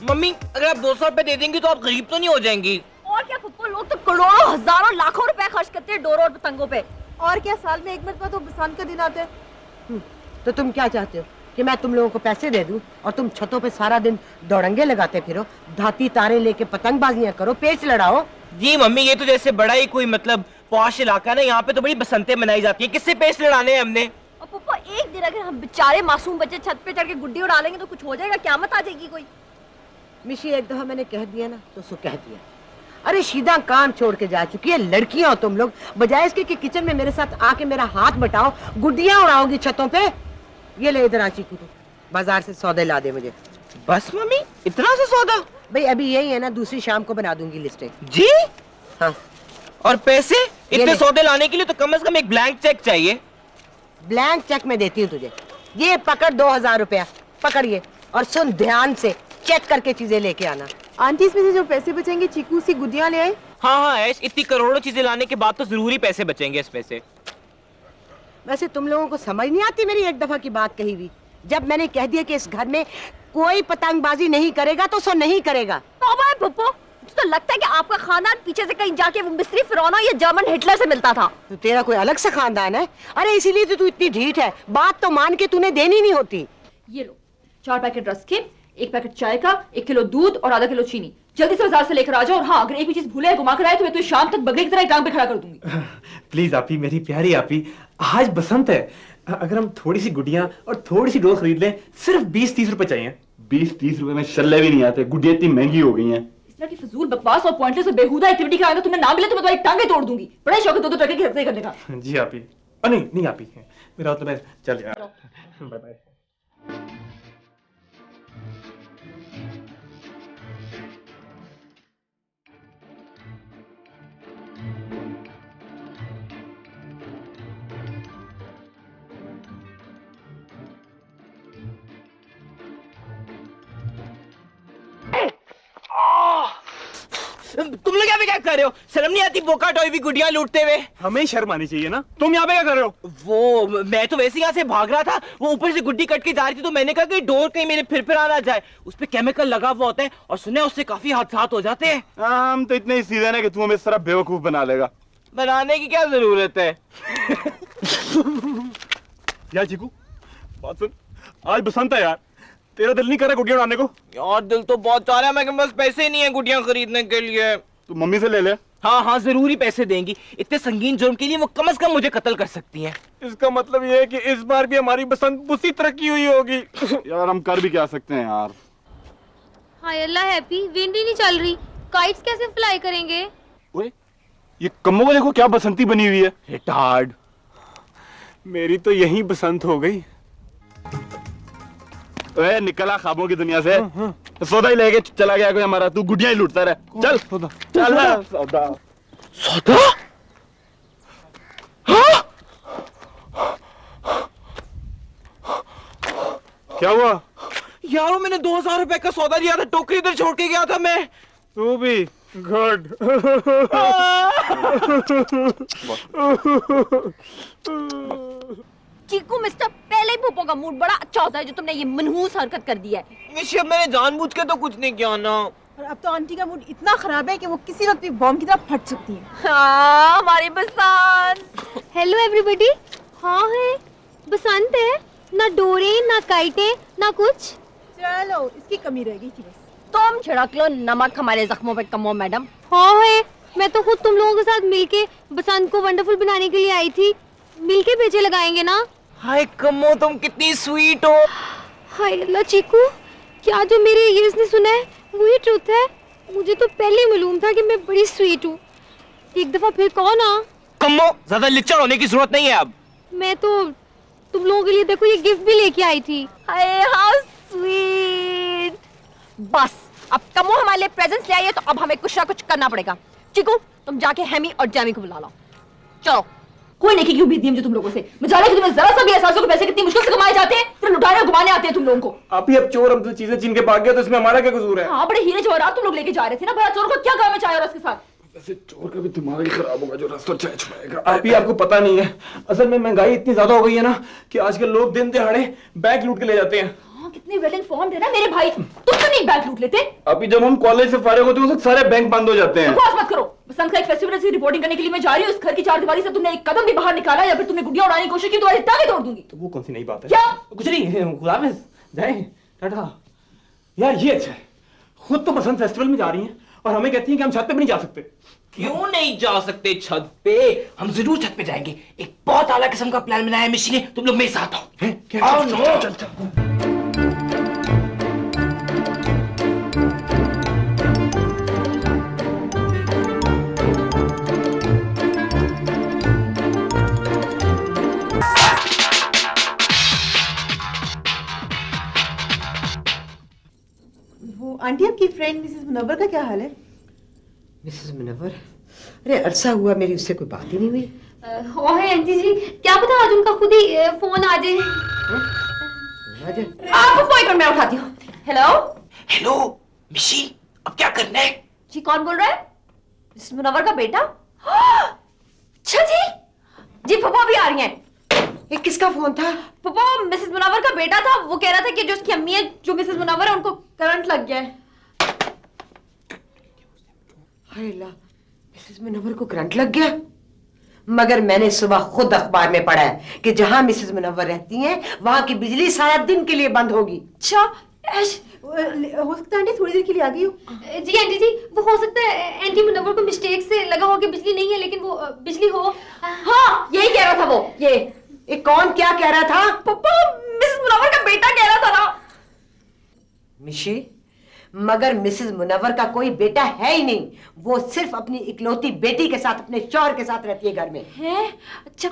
Mummy अगर आप 200 रुपए दे देंगी तो आप गरीब तो नहीं हो जाएंगी? और क्या पुप्पो, लोग तो करोड़ों हजारों लाखों रुपए खर्च करते हैं डोरों और पतंगों पे। और क्या, साल में एक मरतबा तो बसंत का दिन आता है। तो तुम क्या चाहते हो कि मैं तुम लोगों को पैसे दे दूं और तुम छतों पे सारा दिन दौड़ंगे लगाते फिरो, धाती तारे लेके पतंगबाजियां करो, पेच लड़ाओ? जी मम्मी, ये तो जैसे बड़ा ही कोई मतलब पॉश इलाका ना, यहाँ पे तो बड़ी बसंतें मनाई जाती है। किससे पेच लड़ाने हैं हमने? और पुप्पो, एक दिन अगर हम बेचारे मासूम बच्चे छत पे चढ़ के गुड्डी उड़ा लेंगे तो कुछ हो जाएगा, क़यामत आ जाएगी कोई। मिशी, एक दफा मैंने कह दिया ना तो सो कह दिया। अरे शीदा काम छोड़ के जा चुकी है, लड़कियां हो तुम लोग, बजाय इसके कि किचन में मेरे साथ आके मेरा हाथ बटाओ, गुड्डियां उड़ाओगी छतों पे। ये ले इधर आ चीकू, तू बाजार से सौदे ला दे मुझे। बस मम्मी, इतना सा सौदा? भाई अभी यही है ना, दूसरी शाम को बना दूंगी लिस्टें। जी हाँ। और पैसे? इतने ले। सौदे लाने के लिए तो कम से कम एक ब्लैंक चेक चाहिए। ब्लैंक चेक मैं देती हूँ तुझे, ये पकड़ 2000 रुपया, पकड़िए और सुन ध्यान से, चेक करके चीजें लेके आना। आंटी, इसमें से जो पैसे बचेंगे चीकू सी गुड्डियां ले आए। हाँ हाँ ऐश, इतनी करोड़ों चीजें लाने के बाद तो जरूरी पैसे बचेंगे इस पैसे। वैसे तुम लोगों को समझ नहीं आती मेरी एक दफा की बात कही हुई? जब मैंने कह दिया कि इस घर में कोई पतंगबाजी नहीं करेगा तो सो नहीं करेगा। तौबा है पुप्पो, मुझे तो लगता है कि आपका खानदान पीछे से कहीं जाके वो मिस्री फिरौना या जर्मन हिटलर से मिलता था। तो तेरा कोई अलग सा खानदान है? अरे इसीलिए तो तू इतनी ढीठ है, बात तो मान के तूने देनी नहीं होती। ये लो 4 पैकेट रस्क के, 1 पैकेट चाय का, 1 किलो दूध और आधा किलो चीनी। जल्दी से बाजार से लेकर आ जाओ। और हाँ, अगर एक भी चीज भूले घुमा कर आए तो मैं तो शाम तक बगले की तरह टांग पे खड़ा कर दूंगी। प्लीज आपी, मेरी प्यारी आपी, आज बसंत है, अगर हम थोड़ी सी गुड़ियां और थोड़ी सी डोर खरीद लें, सिर्फ 20-30 रुपए चाहिए। 20-30 रुपए में शल्ले भी नहीं आते, गुड़ियां इतनी महंगी हो गई हैं। इस तरह की फजूल बकवास और पॉइंटलेस और बेहुदा एक्टिविटी कराएंगे तो तुम्हें ना मिले तो मैं तुम्हारी टांगे तोड़ दूंगी। बड़ा शौक है 2-2 टके की हफ्ते करने का। जी आपी। नहीं नहीं आपी, मेरा तो मैं चल यार, बाय बाय। तुम लोग यहाँ पे क्या कर रहे हो? शर्म नहीं आती बोका टॉय भी गुड़ियां लूटते हुए? हमें ही शर्म आनी चाहिए ना। तुम यहाँ पे क्या कर रहे हो? वो मैं तो वैसे यहाँ से भाग रहा था, वो ऊपर से गुड्डी कट के जा रही थी तो मैंने कहा कि डोर कहीं मेरे फिर आ ना जाए। उस पे केमिकल लगा हुआ होता है और सुने उससे काफी हादसा हो जाते हैं। हम तो इतने ही सीधे ना कि तू हमें इस तरह बेवकूफ बना लेगा। बनाने की क्या जरूरत है? यार चीकू, बात सुन, आज बसंत है यार, तेरा दिल नहीं कर रहा गुड़ियां उड़ाने को? यार दिल तो बहुत चाह रहा है, मेरे पास पैसे नहीं है गुड़ियां खरीदने के लिए। तू मम्मी से ले ले। हाँ हाँ जरूरी पैसे देंगी, इतने संगीन जुर्म के लिए वो कम से कम मुझे कत्ल कर सकती हैं। इसका मतलब ये है कि इस बार भी हमारी बसंत उसी तरह की हुई होगी। यार हम कर भी क्या सकते हैं यार। हाय अल्लाह, हैप्पी विंड ही नहीं चल रही, काइट्स कैसे फ्लाई करेंगे? ओए, ये कम्मो को देखो क्या बसंती बनी हुई है। रिटार्ड, मेरी तो यही बसंत हो गई। ओए निकला ख्वाबों की दुनिया से, सौदा ही लेके चला गया कोई हमारा, तू गुड़ियां ही लूटता रहे। चल सौदा, चल ना सौदा। सौदा? हाँ? क्या हुआ? यारो मैंने 2000 रुपए का सौदा लिया था, टोकरी इधर छोड़ के गया था मैं। तू भी गुड। चीकू मिस्टर, पहले ही पुप्पो का मूड बड़ा अच्छा होता है जो तुमने ये मनहूस हरकत कर दी है। निश्चित मैंने जानबूझ के तो कुछ नहीं किया ना। और अब तो आंटी का मूड इतना खराब है कि वो किसी वक्त भी बॉम्ब की तरह फट सकती है। हाँ, हमारी बसंत। Hello everybody. हाँ है, बसंत है, ना डोरे ना काइटे ना कुछ। चलो, इसकी कमी रह गई थी बस। तुम छिड़क लो नमक हमारे जख्मों पे कमो मैडम। हाँ है, मैं तो खुद तुम लोगों के साथ मिलके बसंत को वंडरफुल बनाने के लिए आई थी। मिलके पेचे लगाएंगे ना? हाय कम्मो, तुम कितनी स्वीट हो। हाय अल्लाह चीकू, क्या जो मेरे ईयर्स ने सुना है वही ट्रूथ है? मुझे तो पहले ही मालूम था कि मैं बड़ी स्वीट हूँ। एक दफा फिर कहो ना। कम्मो, ज्यादा लिच्चड़ होने की जरूरत नहीं है अब। मैं तो तुम लोगों के लिए देखो ये गिफ्ट भी लेके आई थी। Hi how sweet. बस अब कमो हमारे लिए प्रेजेंट्स ले आई है तो अब हमें कुछ ना कुछ करना पड़ेगा। चिकू, तुम जाके हेमी और जैमी को बुला लो। चलो। कोई नहीं की उम्मीद थी मुझे तुम लोगों से। मैं जाने कि तुम्हें जरा सा भी एहसास हो कि पैसे कितनी मुश्किल से कमाए जाते हैं, फिर लुटाने और घुमाने आते हैं तुम लोगों को। आप ही अब चोर हम तो चीजें छीन के भाग गया तो इसमें हमारा क्या कसूर है? हाँ, बड़े हीरे जवाहरात तुम लोग लेके जा रहे थे ना। भला चोर को क्या काम है चाय और उसके साथ? वैसे चोर का भी दिमाग ही खराब होगा जो रास्ता चाय छुपाएगा। आप ही, आपको पता नहीं है, असल में महंगाई इतनी ज्यादा हो गई है ना कि आजकल लोग दिन दिहाड़े बैंक लूट के ले जाते हैं। हाँ, कितने वेल इन्फॉर्म्ड है ना मेरे भाई। तुम तो नहीं बैंक लूट लेते। अभी जब हम कॉलेज से फारिग होते हैं उस वक्त सारे बैंक बंद हो जाते हैं। बकवास मत करो। बसंत का एक फेस्टिवल से रिपोर्टिंग करने के लिए मैं जा रही हूँ। इस घर की चारदीवारी से तुमने एक कदम भी बाहर निकाला या फिर तुमने गुड़िया उड़ाने की कोशिश की तो तुम्हारी टांगें तोड़ दूंगी। तो वो कौन सी नई बात है? क्या? कुछ नहीं, खुदा हाफिज़, जाएं, टाटा। यार ये अच्छा है, खुद तो बसंत फेस्टिवल में जा रही हैं और हमें कहती हैं कि हम छत पे भी नहीं जा सकते। क्यों नहीं जा सकते छत पे? हम जरूर छत पे जाएंगे। एक बहुत आला किस्म का प्लान बनाया है मिशी ने, तुम लोग मेरे साथ आओ। क्या? आओ नो। चल चल। वो आंटी आपकी फ्रेंड मिसेस मुनव्वर का क्या हाल है? मिसेस मुनव्वर, अरे अरसा हुआ मेरी उससे कोई बात ही नहीं हुई। ओ है आंटी जी, क्या पता आज उनका खुद ही फोन आ जाए। राजा आपको कोई कर मैं उठाती हूँ। हेलो हेलो मिशी, अब क्या करना है? जी, कौन बोल रहा है? मिसेस मुनव्वर का बेटा? अच्छा जी, जी पापा भी आ रही हैं। ये किसका फोन था? पापा मिसेस मुनव्वर का बेटा था। वो कह रहा था कि जो उसकी अम्मी है, जो मिसेस मुनव्वर है, उनको करंट लग गया है। हाय अल्लाह, मिसेस मुनव्वर को करंट लग गया। मगर मैंने सुबह खुद अखबार में पढ़ा है कि जहां मिसेस मुनव्वर रहती हैं वहां की बिजली सारा दिन के लिए बंद होगी। अच्छा हो सकता है आंटी थोड़ी देर के लिए आ गई हो। जी आंटी जी, वो हो सकता है आंटी मुनव्वर को मिस्टेक से लगा हो कि बिजली नहीं है, लेकिन वो बिजली हो। हाँ, यही कह रहा था वो। ये कौन क्या कह रहा था? पापा मिसेस मुनव्वर का बेटा कह रहा था ना। मिशी, मगर मिसेस मुनव्वर का कोई बेटा है ही नहीं। वो सिर्फ अपनी इकलौती बेटी के साथ, अपने शौहर के साथ रहती है घर में। है? अच्छा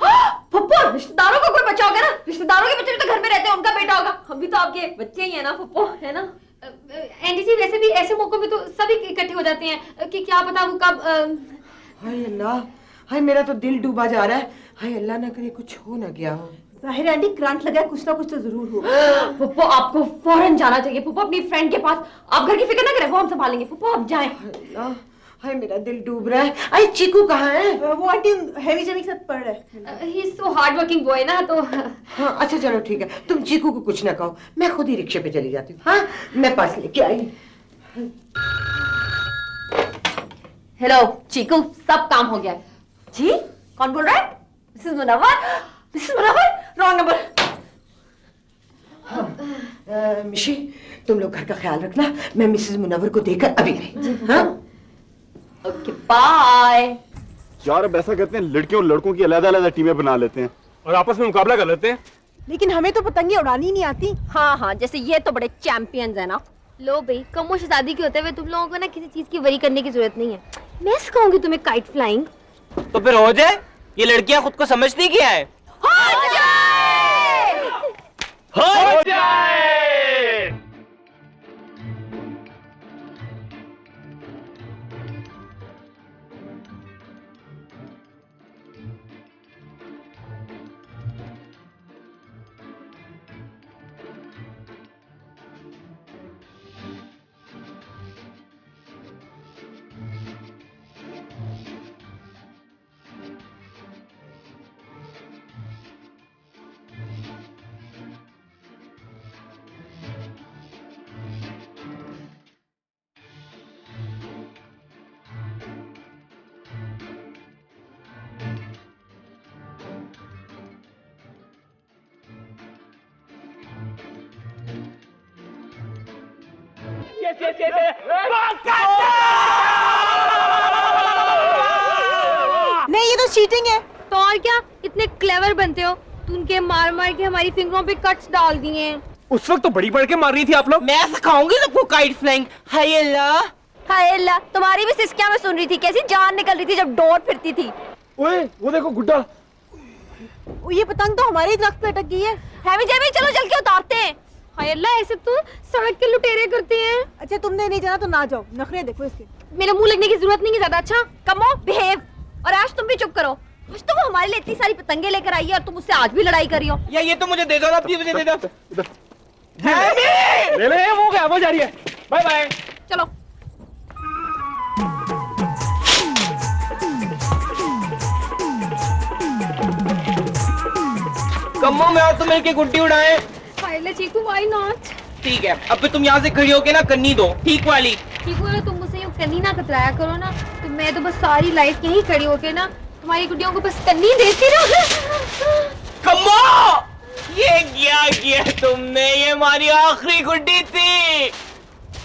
पप्पू, रिश्तेदारों का कोई बच्चा होगा ना? रिश्तेदारों के बच्चे भी तो घर में रहते हैं, उनका बेटा होगा। हम भी तो आपके बच्चे ही है ना पप्पू, है ना? आंटी जी, वैसे भी ऐसे मौकों में तो सभी इकट्ठे हो जाते हैं कि क्या पता वो कब। हाय अल्लाह, हाय मेरा तो दिल डूबा जा रहा है। हाय अल्लाह ना करे कुछ हो ना गया हो। जाहिर है आंटी करंट लगा है, कुछ ना कुछ तो जरूर हो। पप्पू आपको फौरन जाना चाहिए। पप्पू अपनी फ्रेंड के पास। आप घर की फिक्र ना करें, वो हम संभालेंगे। पप्पू आप जाएं। हाय अल्लाह, हाय मेरा दिल डूब रहा है। अरे चीकू कहाँ है? वो आंटी हैवी जमी के साथ पढ़ रहा है। He is so hard working boy ना, तो हाँ अच्छा चलो ठीक है, तुम चीकू को कुछ ना कहो, मैं खुद ही रिक्शे पे चली जाती हूँ। हाँ मैं पास लेके आई। हेलो चीकू, सब काम हो गया है। जी, कौन बोल रहा है? Mrs Munawwar? Mrs Munawwar? Wrong number. Mishi, तुम लोग घर का ख्याल रखना, मैं मिसेस मुनव्वर को देखकर अभी आई। हाँ ओके बाय। यार अब ऐसा कहते हैं लड़कियों और लड़कों की अलग-अलग टीमें बना लेते हैं और आपस में मुकाबला कर लेते हैं। लेकिन हमें तो पतंगे उड़ानी नहीं आती। हाँ हाँ, जैसे ये तो बड़े चैंपियंस है ना। लो भाई, कमो से शादी के होते हुए तुम लोगों को ना किसी चीज की वरी करने की जरूरत नहीं है। मैं सिखाऊंगी तुम्हें काइट फ्लाइंग। तो फिर हो जाए। ये लड़कियां खुद को समझती क्या है? हो जाए। हो जाए। नहीं, ये तो चीटिंग है। तो और क्या, इतने क्लेवर बनते हो। तुमके मार मार के हमारी फिंगरों पे कट्स डाल दिए हैं। उस वक्त तो बड़ी बढ़ के मार रही थी आप लोग। मैं सिखाऊंगी सबको काइट फ्लाइंग। हाय अल्लाह। हाय अल्लाह, तुम्हारी भी सिस्कियां मैं सुन रही थी, कैसी जान निकल रही थी जब डोर फिरती थी। ओए वो देखो गुड्डा। ये पतंग तो हमारे ही दरख्त पे अटक गई है। हैवी जैमी, चलो चल के उतारते हैं। हाय अल्लाह, ऐसे तो सड़क के लुटेरे करते हैं। अच्छा तुमने नहीं जाना तो ना जाओ, नखरे देखो इसके। मेरा मुंह लगने की जरूरत नहीं है ज्यादा। अच्छा कमो बिहेव। और आज तुम भी चुप करो। आज तो वो हमारे लिए इतनी सारी पतंगे लेकर आई है और तुम उससे आज भी लड़ाई कर रही हो। या ये तो मुझे दे दो ना, प्लीज मुझे दे दो। ले ले, वो गया, वो जा रही है। Bye bye. चलो कम्मो में और तो मिलके गुड्डी उड़ाए। हाय अल्लाह चीकू, व्हाई नॉट? ठीक है, अब तुम यहाँ से खड़ी होके ना कन्नी दो, ठीक वाली। चीकू अगर तुम मुझसे यूँ कन्नी ना कतराया करो ना, तो मैं तो बस सारी लाइफ यहीं खड़ी होके ना तुम्हारी गुड्डियों को बस कन्नी देती रहो। कम्मो, ये क्या किया तुमने? ये हमारी आखिरी गुड्डी थी।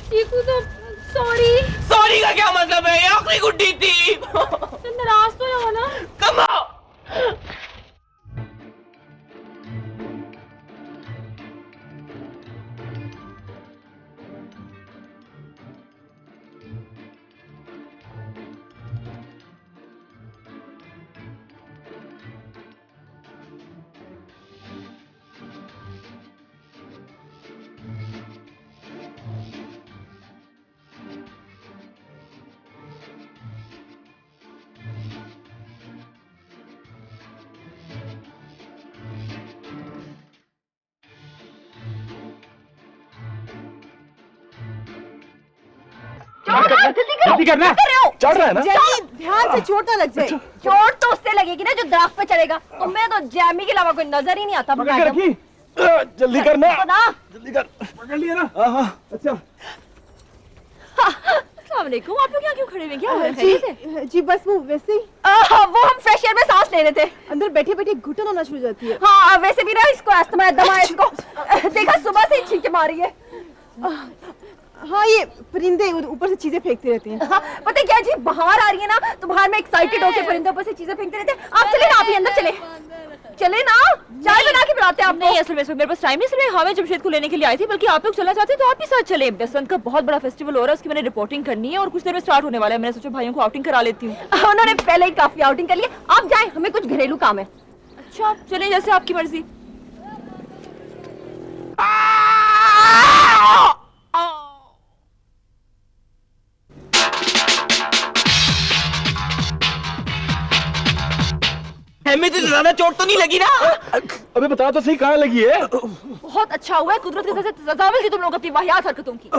चीकू तो सॉरी। सॉरी का क्या मतलब है? ये आखिरी गुड्डी थी। तो नाराज तो ना हो ना। कम्मो। जल्दी करना, चढ़ रहा है ना। जैमी ध्यान से चोट ना लग जाए। चोट तो उससे लगेगी ना जो दरख्त पे चढ़ेगा। तुम्हें तो जैमी के अलावा कोई नजर ही नहीं आता। पकड़ के रखी। जल्दी करना, ना जल्दी कर। पकड़ लिया ना? हाँ हाँ। अच्छा। अस्सलाम वालेकुम, आप लोग यहाँ क्यों खड़े हुए? क्या हो रहा है? खैरियत है? जी बस वो वैसे ही वो हम फ्रेश एयर में सांस ले रहे थे। अंदर बैठे बैठे घुटन होना शुरू हो जाती है। हाँ वैसे भी ना इसको अस्थमा दमा है इसको। देखा सुबह से ही छींके मारी है। हाँ ये परिंदे ऊपर से चीजें फेंकते रहते हैं। हाँ, पता है क्या जी, बाहर आ रही है ना तो बाहर में एक्साइटेड होके परिंदे ऊपर से चीजें फेंकते रहते हैं। आप चले ना, आप ही अंदर चले। चले ना, चाय बना के पिलाते हैं आपको। नहीं असल में मेरे पास टाइम नहीं, सिर्फ हमें जमशेद को लेने के लिए आई थी, बल्कि आप लोग चला चाहते तो आप भी साथ चले। बसंत का बहुत बड़ा फेस्टिवल हो रहा है, उसकी मैंने रिपोर्टिंग करनी है और कुछ देर में स्टार्ट होने वाला है। मैंने सोचा भाइयों को आउटिंग करा लेती हूँ। उन्होंने पहले ही काफी आउटिंग कर ली। आप जाएं, हमें कुछ घरेलू काम है। अच्छा चलें, जैसे आपकी मर्जी। हमें तो ज्यादा चोट तो नहीं लगी ना? अबे बता तो सही, कहाँ लगी है? बहुत अच्छा हुआ है, कुदरत की तरफ से सजा मिल गई तुम लोग अपनी वाहियात हरकतों की।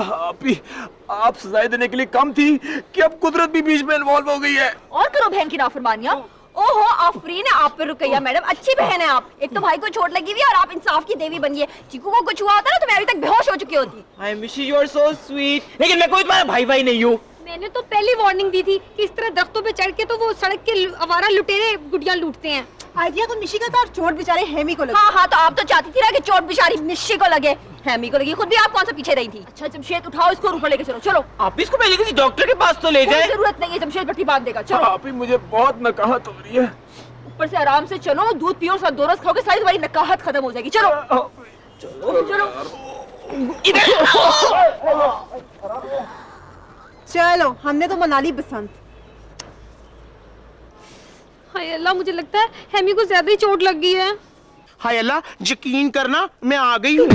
आप सजाएं देने के लिए कम थी कि अब कुदरत भी बीच में इन्वॉल्व हो गई है। और करो बहन की नाफरमानियां। ओहो आफरीन है आप पे रुकैया मैडम, अच्छी बहन है आप। एक तो भाई को चोट लगी हुई है और आप इंसाफ की देवी बनी है। चीकू को कुछ हुआ होता ना तो मैं अभी तक बेहोश हो चुकी होती। I miss you are so sweet, लेकिन मैं कोई तुम्हारा भाई भाई नहीं हूँ। मैंने तो पहली वार्निंग दी थी कि इस तरह दरख्तों पे चढ़ के तो वो सड़क के आवारा लुटेरे गुड़ियां लूटते हैं। आइडिया तो निशी का था और चोट बेचारे हेमी को लगी। हाँ हाँ, तो आप तो चाहती थी ना कि चोट बेचारी निशी को लगे, हेमी को लगी। खुद भी आप कौन सा पीछे रही थी। अच्छा जमशेद उठाओ इसको, ऊपर लेके चलो। चलो, आप इसको पहले किसी डॉक्टर के पास तो ले कोई जाए। जरूरत नहीं है, जमशेद भट्टी बांध देगा। चलो आप ही, मुझे बहुत नकाहत हो रही है। ऊपर से आराम से चलो, दूध पियो, साथ 2 रस खाओगे, सारी तुम्हारी नकाहत खत्म हो जाएगी। चलो चलो चलो हमने तो मना ली बसंत। हाय अल्लाह, मुझे लगता है हेमी को ज्यादा ही चोट लग गई है। हाय अल्लाह, यकीन करना मैं आ गई हूँ।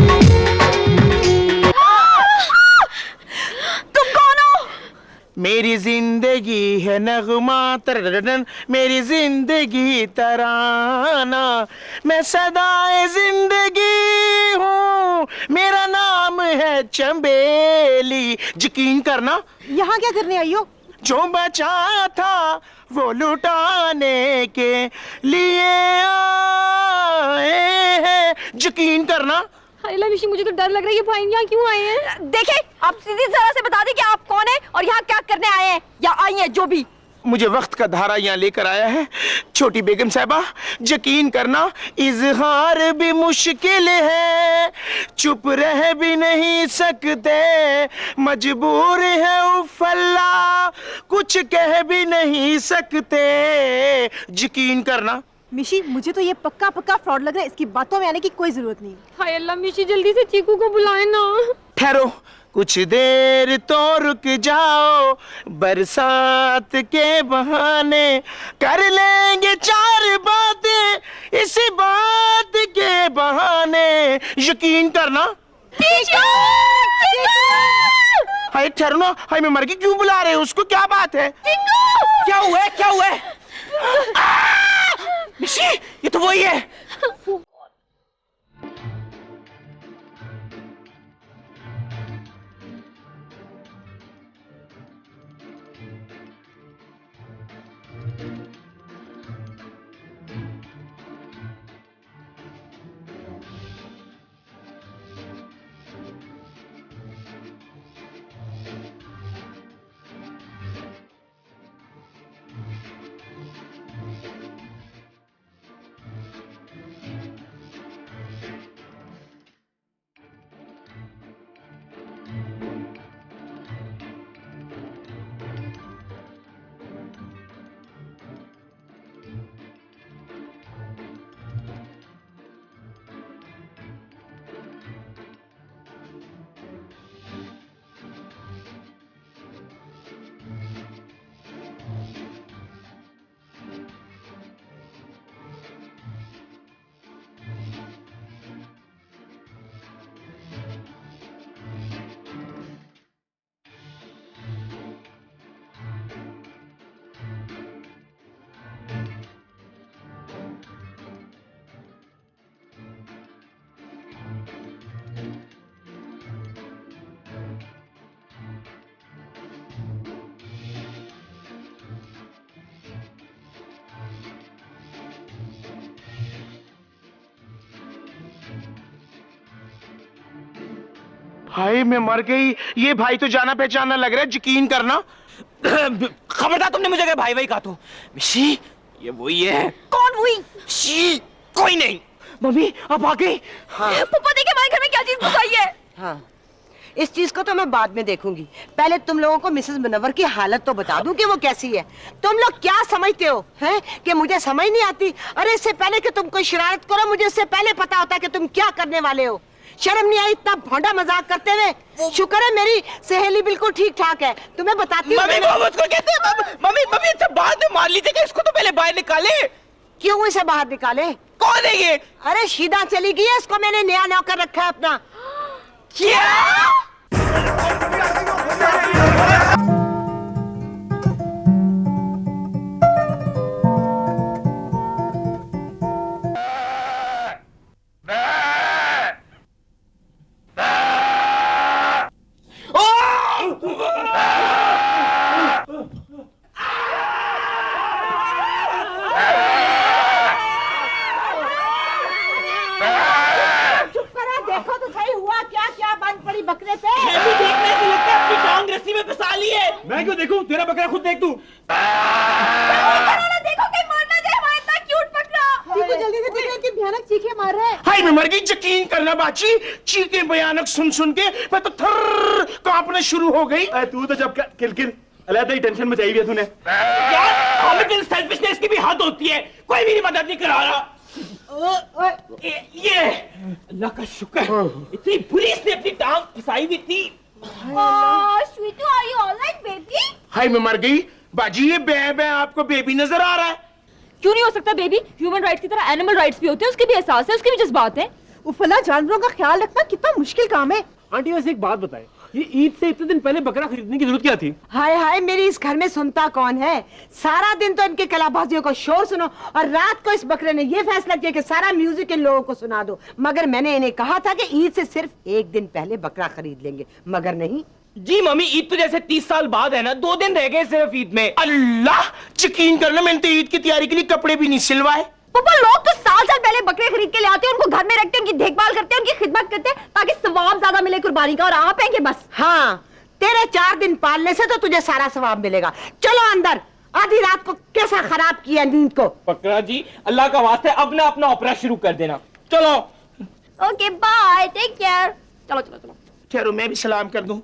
तुम कौन हो? मेरी जिंदगी है नगमा तरररन, मेरी जिंदगी तराना, मैं सदाए जिंदगी हूँ, मेरा नाम है चंबेली। यकीन करना यहाँ क्या करने आई हो? जो बचाया था वो लुटाने के लिए आए हैं। यकीन करना। हाय अल्लाह मिशी, मुझे तो डर लग रहा है, ये भाई यहाँ क्यों आए हैं? देखे, आप सीधी जरा से बता दें कि आप कौन है और यहाँ क्या करने आए हैं या आई हैं जो भी। मुझे वक्त का धारा यहाँ लेकर आया है। छोटी बेगम साहबा, यकीन करना इजहार भी मुश्किल है, चुप रह भी नहीं सकते, मजबूर है उफल्ला, कुछ कह भी नहीं सकते। यकीन करना। मिशी मुझे तो ये पक्का पक्का फ्रॉड लग रहा है, इसकी बातों में आने की कोई जरूरत नहीं। हाय अल्लाह मिशी, जल्दी से चीकू को बुलाए ना। ठहरो, कुछ देर तो रुक जाओ, बरसात के बहाने कर लेंगे 4 बातें इसी बात के बहाने। यकीन करना। हाय ठहरो ना, हाय मैं मर गई, क्यों बुला रहे हो उसको? क्या बात है? क्या हुआ है? क्या हुआ है? निशी, ये तो वही है। हाय मैं मर गई, ये भाई तो जाना पहचाना लग रहा है, यकीन करना। खबरदार तुमने मुझे अगर भाई भाई कहा तो। मिशी ये वही है। कौन हुई? शी कोई नहीं। मम्मी आप आ गई। पापा देखिए हमारे घर में क्या चीज घुस आई है। हाँ, इस चीज को तो मैं बाद में देखूंगी। पहले तुम लोगों को मिसेस मुनव्वर की हालत तो बता दूं कि वो कैसी है। तुम लोग क्या समझते हो हैं कि मुझे समझ नहीं आती? अरे इससे पहले कि तुम कोई शरारत करो, मुझे इससे पहले पता होता कि तुम क्या करने वाले हो। शर्म नहीं आई इतना भोंडा मजाक करते हुए? शुक्र है मेरी सहेली बिल्कुल ठीक ठाक है। तुम्हें बताती हूँ। मम्मी वो उसको कहते हैं। मम्मी अच्छा बाद में मार लीजिएगा, इसको तो पहले बाहर निकाले। क्यों इसे बाहर निकाले? कौन है ये? अरे शीदा चली गई है, इसको मैंने नया नौकर रखा है अपना। क्या? देखो तो सही हुआ क्या क्या बंद पड़ी बकरे पे। देखने से लगता है अपनी टांग रस्सी में फंसा ली है। मैं क्यों देखूं? तेरा बकरा खुद देख तू। देखो कहीं मर ना जाए हमारा इतना क्यूट बकरा। चीकू जल्दी से देखो कि भयानक चीखें मार रहा है। हाय मैं मर गई, यकीन करना बाची, चीखें भयानक सुन सुन के मैं तो थर्र कांपना शुरू हो गई। तू तो जब किलकिल अलहदा ही टेंशन में चाहिए तूने। यार हमें सेल्फिशनेस की भी हद होती है, कोई मेरी मदद नहीं करा रहा। ये अल्लाह का शुक्र, इतनी बुरी इसने अपनी टांग फंसाई हुई थी। Sweetu are you alright baby? हाय मैं मर गई बाजी, ये बे आपको बेबी नजर आ रहा है? क्यों नहीं हो सकता बेबी? ह्यूमन राइट्स की तरह एनिमल राइट्स भी होते हैं, उसके भी एहसास है, उसके भी जज्बात हैं। उफला जानवरों का ख्याल रखना कितना मुश्किल काम है। आंटी वैसे एक बात बताए, ये ईद से इतने दिन पहले बकरा खरीदने की जरूरत क्या थी? हाय हाय, मेरी इस घर में सुनता कौन है? सारा दिन तो इनके कलाबाजियों को शोर सुनो और रात को इस बकरे ने ये फैसला किया कि सारा म्यूजिक इन लोगों को सुना दो। मगर मैंने इन्हें कहा था कि ईद से सिर्फ एक दिन पहले बकरा खरीद लेंगे, मगर नहीं। जी मम्मी ईद तो जैसे 30 साल बाद है ना, 2 दिन रह गए सिर्फ ईद में। अल्लाह, यकीन करना मैंने तो ईद की तैयारी के लिए कपड़े भी नहीं सिलवाए। पापा लोग तो साल साल पहले बकरे खरीद के ले आते हैं, उनको घर में रखते हैं, उनकी देखभाल करते हैं, उनकी खिदमत करते हैं ताकि सवाब ज्यादा मिले कुर्बानी का, और आप हैं कि बस। हाँ, तेरे 4 दिन पालने से तो तुझे सारा सवाब मिलेगा। चलो अंदर, आधी रात को कैसा खराब किया नींद को। बकरा जी अल्लाह का वास्ते अब ना अपना ऑपरा शुरू कर देना। चलो ओके बाय, टेक केयर। चलो चलो चलो। ठहरो मैं भी सलाम कर दूं।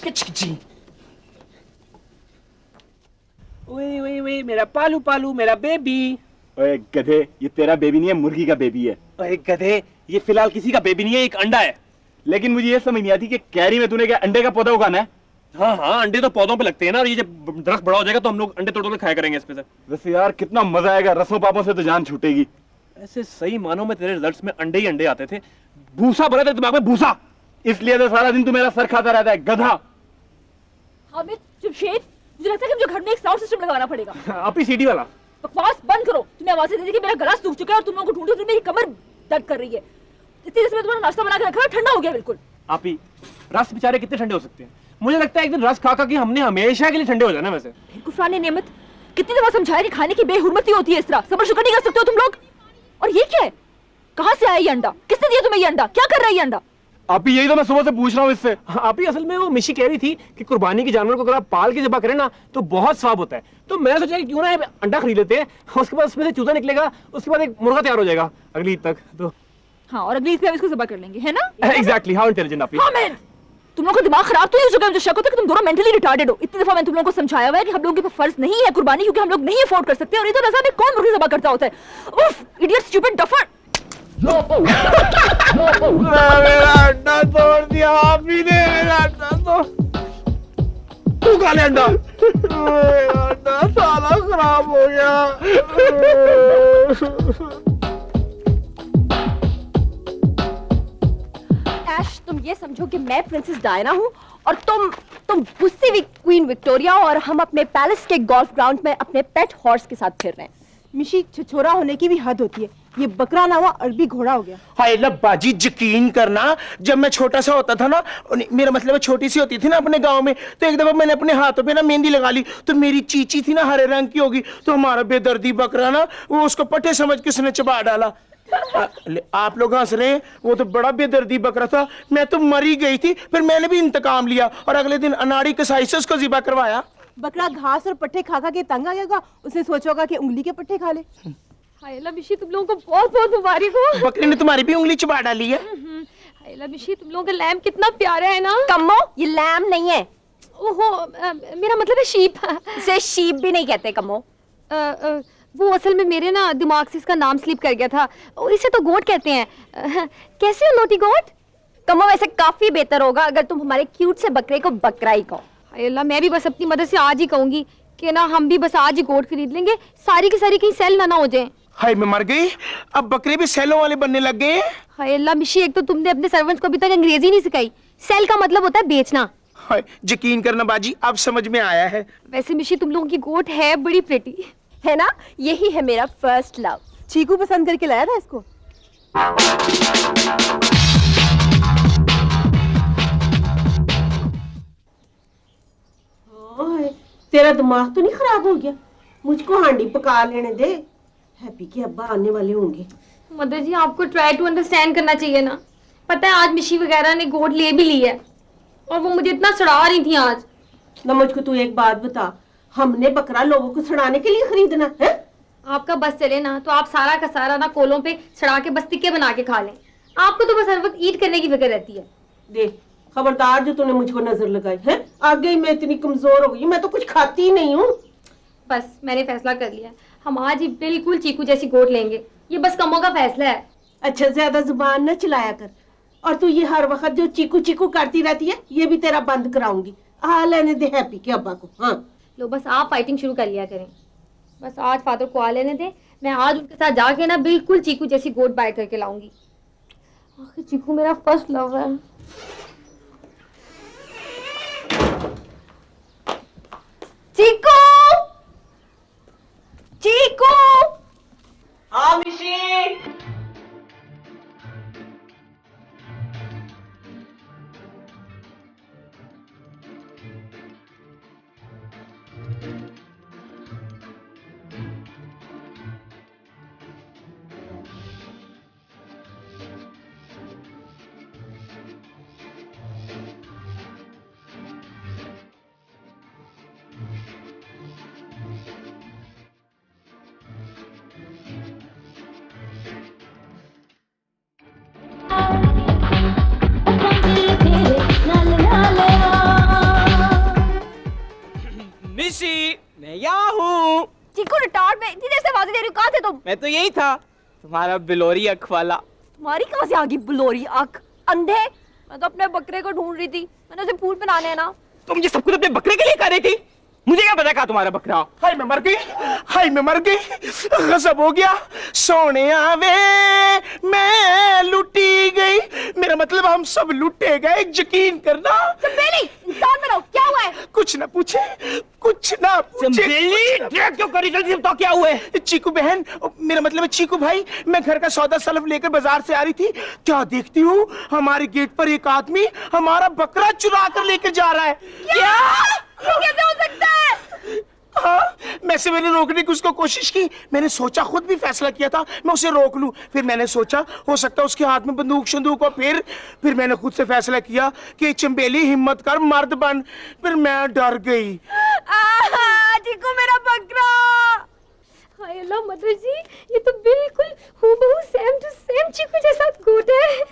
जी ओए मेरा पालू पालू, मेरा बेबी। ओए गधे, ये तेरा बेबी नहीं है, मुर्गी का बेबी है। ओए गधे, ये फिलहाल किसी का बेबी नहीं है, एक अंडा है। लेकिन मुझे ये समझ नहीं आती कि कैरी में तूने क्या अंडे का पौधा उगाना है? हाँ अंडे तो पौधों पे लगते हैं ना, और ये जब दरख्त बड़ा हो जाएगा तो हम लोग अंडे तोड़ तोड़ के खाया करेंगे इस पे से। वैसे यार कितना मजा आएगा, रसों पापों से तो जान छूटेगी। ऐसे सही मानों में तेरे रिजल्ट्स में अंडे ही अंडे आते थे, भूसा भरा था दिमाग में, भूसा। इसलिए तो सारा दिन तू मेरा सर खाता रहता है, गधा। हामिद, जमशेद, मुझे लगता है कि मुझे घर में एक साउंड सिस्टम लगाना पड़ेगा। आप ही सीडी वाला। बकवास बंद करो। तुम्हें आवाज़ दे दी कि मेरा गला सूख चुका है और तुम लोगों को ढूंढ ढूंढ मेरी कमर दर्द कर रही है। इतनी देर से मैं तुम्हारा नाश्ता बना के रखा है, ठंडा हो गया बिल्कुल। आप ही रस बेचारे कितने ठंडे हो सकते हैं? मुझे लगता है एक दिन रस खा खा के हमने हमेशा के लिए ठंडे हो जाना। वैसे कुफरान नेमत, कितनी दफा समझाया कि खाने की बेहुरमती होती है, इस तरह सब्र शुक्र नहीं कर सकते हो तुम लोग। और ये क्या है? कहां से आया ये अंडा? किसने दिया तुम्हें ये अंडा? क्या कर रहा है ये अंडा? आप ही यही तो मैं सुबह से पूछ रहा हूँ इससे। आप ही असल में वो मिशी कह रही थी कि कुर्बानी के जानवर को अगर आप पाल के ज़िबा करें ना तो बहुत सवाब होता है। तो मैंने सोचा कि क्यों ना अंडा खरीद लेते हैं, उसके बाद उसमें से चूजा निकलेगा, उसके बाद एक मुर्गा तैयार हो जाएगा अगली ईद तक। तो हाँ, और अगली ईद पे हम इसको ज़िबा कर लेंगे, है ना? एग्जैक्टली, हाउ इंटेलिजेंट आप ही। हामिद, तुम लोगों का दिमाग खराब तो नहीं हो चुका है? मुझे शक होता है कि तुम दोनों मेंटली रिटार्डेड हो। इतनी दफा मैंने तुम लोगों को समझाया हुआ है कि हम लोगों के ऊपर फर्ज नहीं है कुर्बानी, क्योंकि हम लोग नहीं अफोर्ड कर सकते। और इधर रज़ा में कौन मुर्गी ज़िबा करता होता है? उफ, इडियट स्टूपिड डफर। मेरा अंडा तोड़ दिया आप ही ने, मेरा अंडा तो तू खा ले अंडा। मेरा अंडा साला खराब हो गया। ऐश, तुम ये समझो कि मैं प्रिंसेस डायना हूँ और तुम गुस्सी क्वीन विक्टोरिया, और हम अपने पैलेस के गोल्फ ग्राउंड में अपने पेट हॉर्स के साथ फिर रहे हैं। मिशी, छिछोरा होने की भी हद होती है। ये बकरा ना हुआ अरबी घोड़ा हो गया। हाय लब्बाजी, यकीन करना जब मैं छोटा सा होता था ना, मेरा मतलब छोटी सी होती थी ना अपने गांव में, तो एक दफा मैंने अपने हाथों पे ना मेहंदी लगा ली, तो मेरी चीची थी ना हरे रंग की होगी, तो हमारा बेदर्दी बकरा ना वो उसको पट्टे समझ के उसने चबा डाला। आप लोग हंस रहे हैं, वो तो बड़ा बेदर्दी बकरा था, मैं तो मरी गई थी, फिर मैंने भी इंतकाम लिया और अगले दिन अनाड़ी कसाई से उसको ज़िबा करवाया। बकरा घास और पट्टे खा खा के तंग आ गया होगा, उसने सोचा होगा कि उंगली के पट्टे खा ले। हाय अल्लाह मिशी, तुम लोगों को बहुत बहुत मुबारक हो। बकरी ने तुम्हारी भी उंगली चबा डाली है। हाय अल्लाह मिशी, तुम लोगों का लैम कितना प्यारा है ना। कम्मो, ये लैम नहीं है, ओहो, मेरा मतलब है शीप। इसे शीप भी नहीं कहते कम्मो। वो असल में मेरे ना दिमाग से इसका नाम स्लिप कर गया था, और इसे तो गोट कहते हैं। कैसे हो नोटी गोट? कम्मो, वैसे काफी बेहतर होगा अगर तुम हमारे क्यूट से बकरे को बकरा ही कहो। हाय अल्लाह, मैं भी बस अपनी मदद से आज ही कहूंगी कि ना हम भी बस आज ही गोट खरीद लेंगे, सारी की सारी कहीं सेल ना हो जाए। हाय मैं मर गई, अब बकरे भी सेलों वाले बनने लग गए हैं। हाय अल्लाह मिशी, एक तो तुमने अपने सर्वेंट्स को अभी तक अंग्रेजी नहीं सिखाई। सेल का मतलब होता है बेचना। हाय, यकीन करना बाजी, अब समझ में आया है। वैसे मिशी, तुम लोगों की गोट है बड़ी प्रेटी है ना, यही है मेरा फर्स्ट लव। चीकू पसंद करके लाया था इसको। ओए, तेरा दिमाग तो नहीं खराब हो गया? मुझको हांडी पका लेने दे, हैप्पी के अब्बा आने वाले होंगे। मदर जी, आपको ट्राई टू अंडरस्टैंड करना चाहिए ना। पता है आज मिशी वगैरह ने गोट ले भी ली है, और वो मुझे इतना सड़ा रही थी आज। ना मुझको तू एक बात बता, हमने बकरा लोगों को सड़ाने के लिए खरीदना है? आपका बस चले ना तो आप सारा का सारा ना कोलों पे सड़ा के बस टिक्के बना के खा लें। आपको तो बस हर वक्त ईट करने की फिक्र रहती है। देख, खबरदार जो तूने मुझको नजर लगाई है, आगे मैं इतनी कमजोर हो गई, मैं तो कुछ खाती ही नहीं हूँ। बस मैंने फैसला कर लिया, हम आज ही बिल्कुल चीकू जैसी गोट लेंगे। ये बस कमों का फैसला है। अच्छा, ज्यादा जुबान न चलाया कर, और तू ये हर वक्त जो चीकू चीकू करती रहती है, ये भी तेरा बंद कराऊंगी। आ लेने दे हैप्पी के अब्बा को। हाँ, लो बस आप फाइटिंग शुरू कर लिया करें। बस आज फादर को आ लेने दें, मैं आज उनके साथ जाके ना बिल्कुल चीकू जैसी गोट बाय करके लाऊंगी। आखिर चीकू मेरा फर्स्ट लव है। चीकू, चीकू। हाँ मिशी। मिशी, मैं यहाँ हूँ। चीकू रिटार्ड में इतनी देर से आवाज़ें दे रही हो, कहाँ थे तुम? मैं तो यही था, तुम्हारा बिलोरी अख वाला। तुम्हारी कहाँ से आ गई बुलोरी आँख? अंधे, मैं तो अपने बकरे को ढूंढ रही थी, मैंने उसे फूल बनाने है ना। तुम ये सब कुछ अपने बकरे के लिए कर रही थी? मुझे क्या पता कहा तुम्हारा बकरा। हाय मैं मर गई, हाय मैं मर गई, गजब हो गया। सोने आवे मैं लुटी गई, मेरा मतलब हम सब लुटे गए, यकीन करना। चंबेली, इंसान बनो, क्या हुआ है? कुछ ना पूछे, कुछ ना पूछे। चंबेली, ड्रैग क्यों करी? जल्दी बताओ क्या हुआ है? चीकू बहन, मेरा मतलब है चीकू भाई, मैं घर का सौदा सलफ लेकर बाजार से आ रही थी, क्या देखती हूँ हमारे गेट पर एक आदमी हमारा बकरा चुरा कर लेकर जा रहा है। क्या? ये कैसे हो सकता है? हाँ, मैंने रोकने की उसको कोशिश की, मैंने सोचा खुद भी फैसला किया था मैं उसे रोक लूं, फिर मैंने सोचा हो सकता है उसके हाथ में बंदूक शंदूक हो, फिर मैंने खुद से फैसला किया कि चंबेली हिम्मत कर मर्द बन, फिर मैं डर गई। चीकू मेरा बकरा। हाय अल्लाह मदर जी, ये तो बिल्कुल हूबहू सेम टू सेम चीकू जैसा गोट है।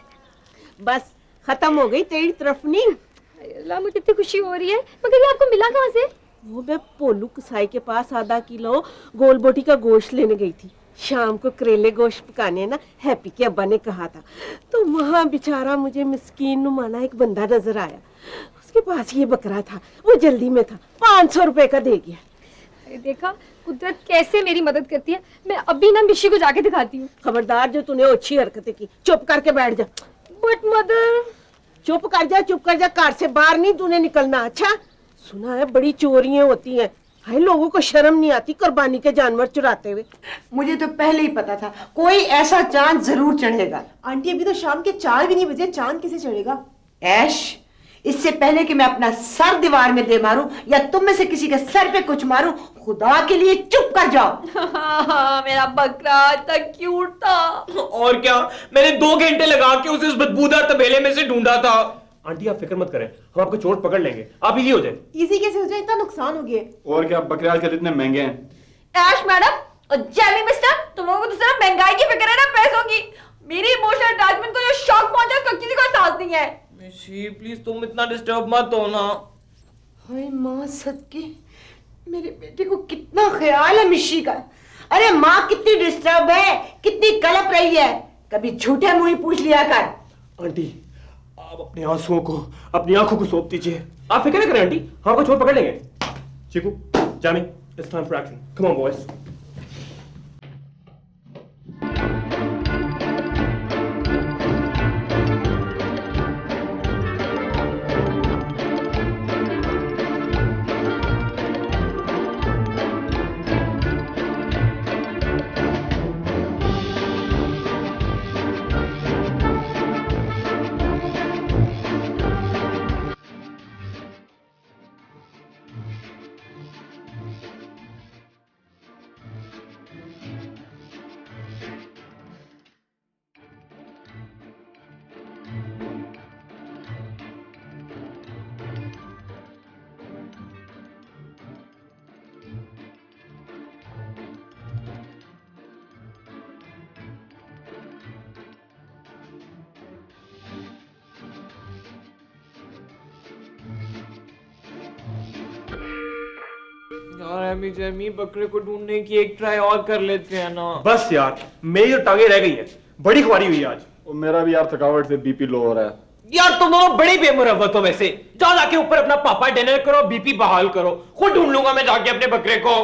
बस खत्म हो गई तेरी तरफनी। हाय अल्लाह, मुझे इतनी खुशी हो रही है, मगर ये आपको मिला कहाँ से? वो मैं पोलू कसाई के पास आधा किलो गोल बोटी का गोश्त लेने गई थी, शाम को करेले गोश्त पकाने ना हैप्पी के अब्बा ने कहा था, तो वहाँ बेचारा मुझे मिस्कीन नुमाना एक बंदा नजर आया, उसके पास ये बकरा था, वो जल्दी में था, 500 रुपए का दे गया। देखा कुदरत कैसे मेरी मदद करती है। मैं अभी ना मिशी को जाके दिखाती हूँ। खबरदार जो तूने अच्छी हरकतें की, चुप करके बैठ जा। बट मदर, चुप कर जा, चुप कर जा, कार से बाहर नहीं तूने निकलना। अच्छा, सुना है बड़ी चोरियां होती हैं, हाय लोगों को शर्म नहीं आती कुर्बानी के जानवर चुराते हुए। मुझे तो पहले ही पता था कोई ऐसा चांद जरूर चढ़ेगा। आंटी, अभी तो शाम के 4 भी नहीं बजे, चांद कैसे चढ़ेगा? ऐश, इससे पहले कि मैं अपना सर दीवार में दे मारूं या तुम में से किसी के सर पे कुछ मारूं, खुदा के लिए चुप कर जाओ। मेरा बकरा इतना क्यूट था। और क्या, मैंने 2 घंटे लगा के उसे उस बदबूदार तबेले में से ढूंढा था। आंटी आप फिक्र मत करें, हम आपको चोट पकड़ लेंगे, आप इजी हो जाए। इजी कैसे हो जाए, इतना नुकसान हो गया। और क्या, बकरे आजकल इतने महंगे हैं। ऐश मैडम और जेमी मिस्टर, तुम लोगों को तो सिर्फ महंगाई की फिक्र है ना पैसों की। मेरी इमोशनल अटैचमेंट को जो शॉक पहुंचा उसका किसी को एहसास नहीं है। मिशी प्लीज तुम इतना डिस्टर्ब मत हो ना। हाय माँ सदके, मेरे बेटे को कितना ख्याल है मिशी का। अरे माँ कितनी डिस्टर्ब है, कितनी कलप रही है, कभी झूठे मुंह ही पूछ लिया कर। आंटी आप अपने आंसुओं को अपनी आंखों को सौंप दीजिए, आप फिक्र न करें आंटी, हम आपको चोट पकड़ लेंगे। Chiku, Jamie, it's time for action, come on boys. यार एमी जेमी, बकरे को ढूंढने की एक ट्राई और कर लेते हैं ना। बस यार, मेरी जो टांगे रह गई है, बड़ी खुआरी हुई है आज। और मेरा भी यार थकावट से बीपी लो हो रहा है। यार तुम दोनों बड़े बेमुरव्वत हो वैसे। जाओ जाके ऊपर अपना पापा डिनर करो, बीपी बहाल करो, खुद ढूंढ लूंगा मैं जाके अपने बकरे को।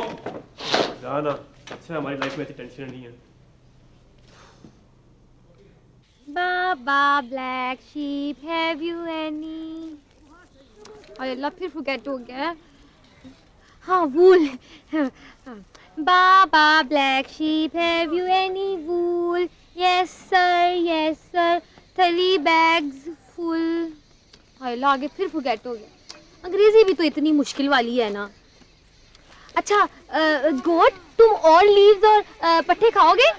जाना, अच्छा हमारी लाइफ में ऐसी टेंशन नहीं है। Baa baa black sheep have you any. अरे अल्लाह, फिर फॉरगेट हो गया। हाँ, wool. Baa baa black sheep have you any wool? Yes sir 3 bags full. Allah, आगे फिर फॉरगेट हो गया। अंग्रेजी भी तो इतनी मुश्किल वाली है ना। अच्छा गोट, तुम और लीव्स और पत्ते खाओगे?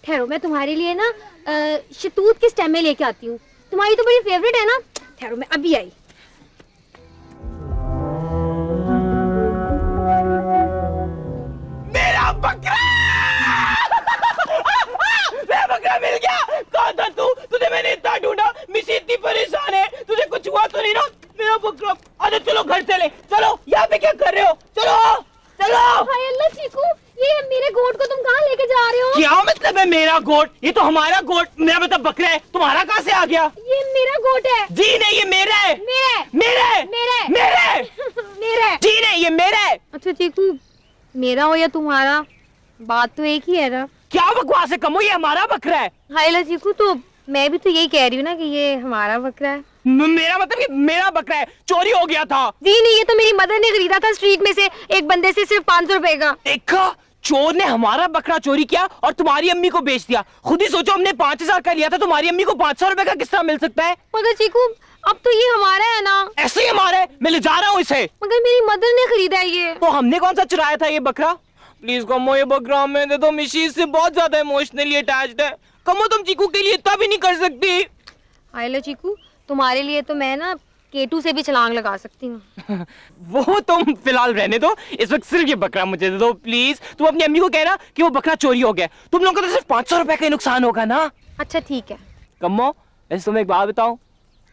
ठहरो, मैं तुम्हारे लिए ना शतूत की स्टेमें लेके आती हूँ। तुम्हारी तो बड़ी फेवरेट है ना। ठहरो, मैं अभी आई। मेरा बकरा! मेरा बकरा मिल गया। कौन था तू? तुझे मैंने इतना ढूंढा। मिशी इतनी परेशान है, तुझे कुछ हुआ तो नहीं ना? मेरा बकरा। अरे चलो घर चले। चलो, यहाँ पे क्या कर रहे हो? चलो चलो। हाय अल्लाह चीकू, ये मेरे गोट को तुम कहाँ लेके जा रहे हो? क्या मतलब है मेरा गोट? ये तो हमारा गोट, मेरा मतलब बकरा है। तुम्हारा कहाँ से आ गया? ये मेरा गोट है। जी नहीं, ये मेरा है। मेरा मेरा मेरा मेरा मेरा। जी नहीं, ये मेरा है। अच्छा चीकू, मेरा हो या तुम्हारा, बात तो एक ही है ना। क्या बकवास है कमो, ये हमारा बकरा है। हाय अल्लाह चीकू, तो मैं भी तो यही कह रही हूँ ना कि ये हमारा बकरा है। मेरा मतलब कि मेरा बकरा है, चोरी हो गया था। जी नहीं, ये तो मेरी मदर ने खरीदा था स्ट्रीट में से एक बंदे से, सिर्फ 500 रुपए का। देखा, चोर ने हमारा बकरा चोरी किया और तुम्हारी अम्मी को बेच दिया। खुद ही सोचो, हमने 5000 का लिया था, तुम्हारी अम्मी को 500 रुपए का किस तरह मिल सकता है? मगर चीकू, अब तो ये हमारा है ना। ऐसे ही हमारा है, मैं ले जा रहा हूँ इसे। मगर मेरी मदर ने खरीदा है ये। तो हमने कौन सा चुराया था ये बकरा? प्लीज कमो, ये बकरा हमें दे दो। मिशी इससे बहुत ज्यादा इमोशनली अटैच्ड है। कमो, तुम चीकू के लिए इतना भी नहीं कर सकती। हाय लो चीकू, तुम्हारे लिए तो मैं ना केटू से भी छलांग लगा सकती हूँ। वो तुम फिलहाल रहने दो, इस वक्त सिर्फ ये बकरा मुझे दे दो प्लीज। तुम अपनी अम्मी को कहना कि वो बकरा चोरी हो गया। तुम लोगों को तो सिर्फ 500 रुपए का ही नुकसान होगा ना। अच्छा ठीक है। कम्मो, वैसे तुम्हें एक बात बताऊं,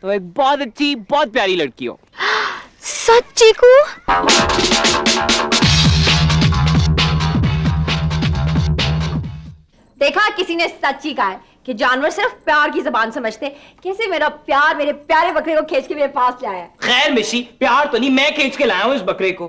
तुम एक बहुत अच्छी, बहुत प्यारी लड़की हो। सच चीकू? देखा, किसी ने सच ही कहा है कि जानवर सिर्फ प्यार की जबान समझते। कैसे मेरा प्यार मेरे प्यारे बकरे को खींच के मेरे पास लाया है। खैर मिशी, प्यार तो नहीं, मैं खींच के लाया हूँ इस बकरे को।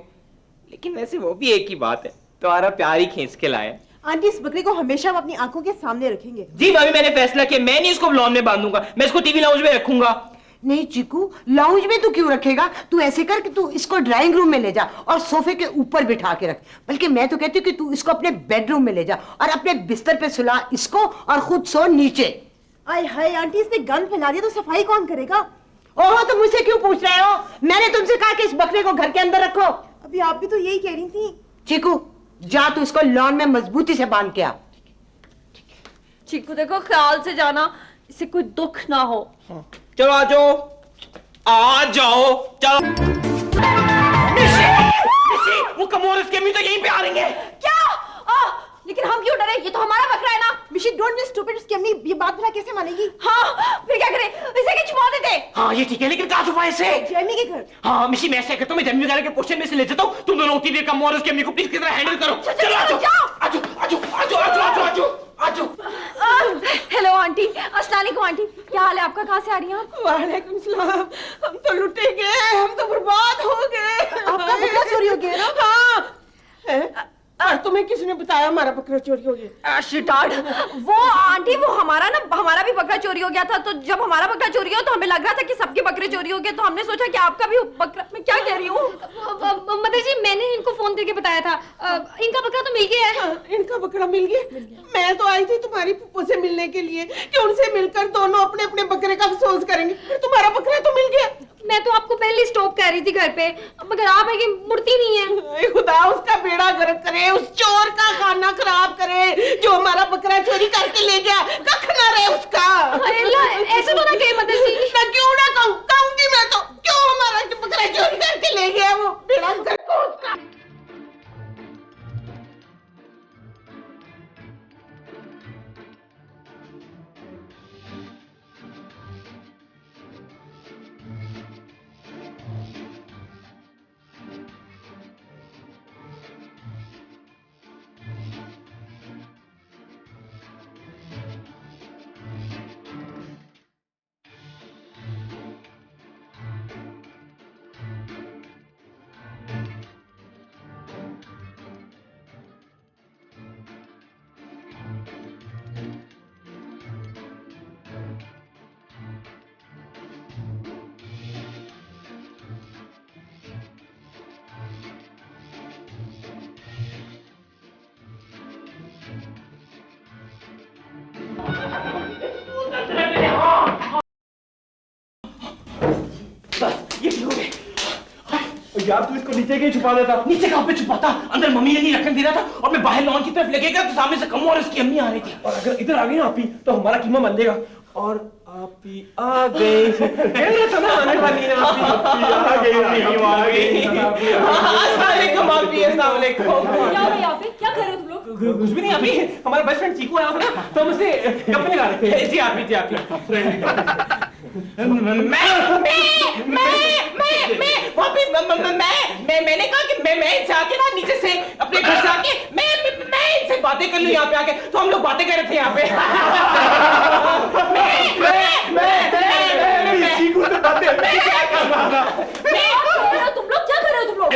लेकिन वैसे वो भी एक ही बात है, तुम्हारा प्यार ही खींच के लाया। आंटी, इस बकरे को हमेशा हम अपनी आंखों के सामने रखेंगे। जी भाभी, मैंने फैसला किया, मैं नहीं इसको लॉन में बांधूंगा, मैं इसको टीवी लाउंज में रखूंगा। नहीं चीकू, लाउंज में तू क्यों रखेगा? तू ऐसे कर कि तू इसको ड्राइंग रूम में ले जा और सोफे के ऊपर बिठा के रख। बल्कि मैं तो कहती हूँ कि तू इसको अपने बेडरूम में ले जा और अपने बिस्तर पे सुला इसको और खुद सो नीचे। आय हाय आंटी, इसने गंद फैला दिया तो सफाई कौन करेगा? ओह, तो मुझसे क्यों पूछ रहे हो? मैंने तुमसे कहा कि इस बकरे को घर के अंदर रखो। अभी आप भी तो यही कह रही थी। चीकू जा तू इसको लॉन में मजबूती से बांध के आ। चीकू देखो ख्याल से जाना, इसे कोई दुख ना हो। चलो आ जाओ, आ जाओ, चलो। वो कमोर इसके तो यहीं पे आ रही है। क्या? लेकिन हम क्यों डरे? ये तो हमारा बकरा है ना। मिशी डोंट बी स्टूपिड, उसकी अम्मी ये बात भला कैसे मानेगी? हाँ, फिर क्या करें? इसे क्या छुपा देते? हाँ ये ठीक है, लेकिन कहाँ छुपाए इसे? जेमी के घर। हाँ मिशी, मैं ऐसे कहता हूँ, मैं जेमी वगैरह के पोस्टर में से ले जाता हूँ, तुम दोनों उतनी देर कमोर उसकी अम्मी को प्लीज किस तरह हैंडल करो। चलो आ जाओ, आ जाओ, आ जाओ, आ जाओ, आ जाओ, आ जाओ, आ जाओ। हेलो आंटी, अस्सलाम वालेकुम आंटी, क्या हाल है आपका? कहाँ से आ रही हैं आप? वालेकुम सलाम। हम तो लुटे गए, हम तो बर्बाद हो गए। आपका बकरा चोरी हो गया ना? हाँ, तुम्हें किसने बताया हमारा बकरा चोरी हो गया? शिटार्ड, वो आंटी वो हमारा भी बकरा चोरी हो गया था। तो जब हमारा बकरा चोरी हो तो हमें लग रहा था कि सबके बकरे चोरी हो गए, तो हमने सोचा कि आपका भी बकरा। मैं क्या कह रही हूँ? मदर जी, मैंने इनको फोन करके बताया था, इनका बकरा तो मिल गया है। इनका बकरा मिल गया? मैं तो आई थी तुम्हारी पुप्पो से मिलने के लिए कि उनसे मिलकर दोनों अपने अपने बकरे का अफसोस करेंगे, फिर तुम्हारा बकरा तो मिल गया। मैं तो आपको पहले ही स्टॉप कर रही थी घर पे, मगर आप है कि मुड़ती नहीं है। ऐ खुदा उसका बेड़ा गर्क करे, उस चोर का खाना खराब करे जो हमारा बकरा चोरी करके ले गया। कख ना रहे उसका। ऐसे तो ना कहे मदर जी। मैं क्यों ना कहूंगी मैं तो, क्यों हमारा बकरा चोरी करके ले गया वो बेड़ा गर्क को उसका। ये ठीक हो गए। यार तू इसको नीचे क्यों छुपा देता? नीचे कहाँ पे छुपाता? अंदर मम्मी ने नहीं रखने दे रहा था, और मैं बाहर लॉन की तरफ लगेगा तो सामने से कमो और उसकी अम्मी आ रही थी। और अगर इधर आ गई ना आप ही तो हमारा कीमा बन जाएगा। और आप ही आ गए, कह रहा था ना आने वाली है। आप ही आ गई, आ गई। अस्सलाम वालेकुम आप ही, अस्सलाम वालेकुम। क्या हो रहा है यहाँ पे? क्या कर रहे हो तुम लोग? कुछ भी नहीं। अभी हमारा बेस्ट फ्रेंड चीकू आया था ना, तो हम उससे गप्पे लगा रहे थे। जी आप ही, जी आप ही। मैंने कहा कि मैं इनसे आके ना नीचे से अपने घर से आके मैं इनसे बातें कर लूं यहाँ पे आके, तो हम लोग बातें कर रहे थे यहाँ पे। चीकू से बातें तुम लोग क्या कर रहे हो? तुम लोग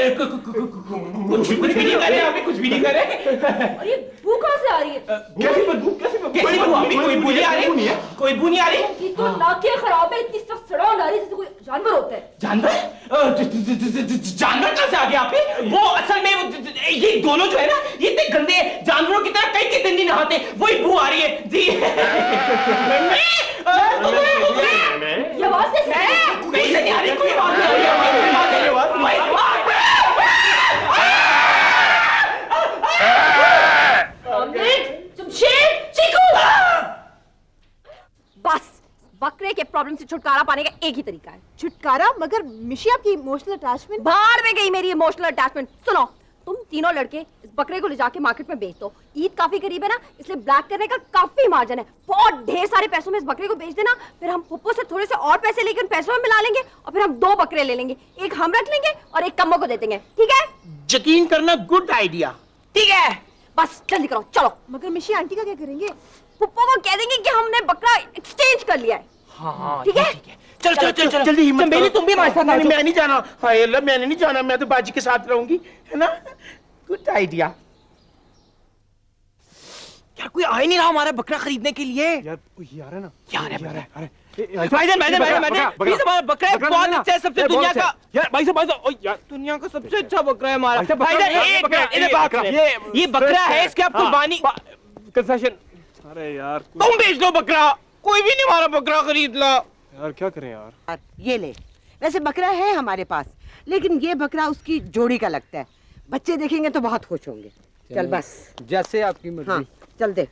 कुछ भी नहीं कर रहे, अभी कुछ भी नहीं कर रहे। और ये बू कहाँ से आ रही है? कैसी बदबू? कैसी बदबू? कैसी बदबू? अभी कोई बू नहीं आ रही, कोई बू नहीं आ रही। ये तो नाके खराब है, इतनी सख्त सड़ा ला रही जैसे कोई जानवर होता है। जानवर? जानवर कहाँ से आ गया आप ही? वो असल में ये दोनों जो है ना, ये इतने गंदे जानवरों की तरह कई दिन नहीं नहाते, वही बू आ रही है जी। ये आवाज कैसे? कहीं से नहीं आ रही, कोई आवाज नहीं आ रही। बस बकरे के प्रॉब्लम से छुटकारा पाने का एक ही तरीका है। छुटकारा? मगर मिशी आपकी इमोशनल अटैचमेंट। बाहर में गई मेरी इमोशनल अटैचमेंट। सुनो, तुम तीनों लड़के इस बकरे को ले जाके मार्केट में बेच दो। ईद काफी करीब है ना, इसलिए ब्लैक करने का काफी मार्जिन है। बहुत ढेर सारे पैसों में इस बकरे को बेच देना, फिर हम पुप्पो से थोड़े से और पैसे लेके उन पैसों में मिला लेंगे, और फिर हम 2 बकरे ले लेंगे, एक हम रख लेंगे और एक कम्मो को दे देंगे। ठीक है? यकीन करना गुड आइडिया। ठीक है, बस जल्दी करो, चलो। मगर मिशी आंटी का क्या करेंगे? पुप्पो को कह देंगे कि हमने बकरा एक्सचेंज कर लिया है। हाँ, ठीक है? चल चल चल चल जल्दी हिम्मत चंबेली, तुम भी हमारे साथ आ नहीं, जाओ। मैं नहीं जाना। हाय अल्लाह, मैंने नहीं जाना, मैं तो बाजी के साथ रहूंगी, है ना? Good idea. यार कोई आ ही नहीं रहा हमारा बकरा खरीदने के लिए। यार ये आ रहा है ना, यार है अरे भाईजान प्लीज, हमारा बकरा बहुत अच्छा है, सबसे दुनिया का यार भाई साहब यार दुनिया का सबसे अच्छा बकरा है हमारा। अच्छा, बकरा, भाईजान ये एक बकरा, मिनट, इधर बात करो। ये बकरा है, इसके आप कुर्बानी कंसेशन। अरे यार तुम बेच दो बकरा, कोई भी नहीं हमारा बकरा खरीद ला। यार क्या करें यार? ये ले, वैसे बकरा है हमारे पास, लेकिन ये बकरा उसकी जोड़ी का लगता है। बच्चे देखेंगे तो बहुत खुश होंगे। चल बस, जैसे आपकी मर्जी। हाँ चल दे।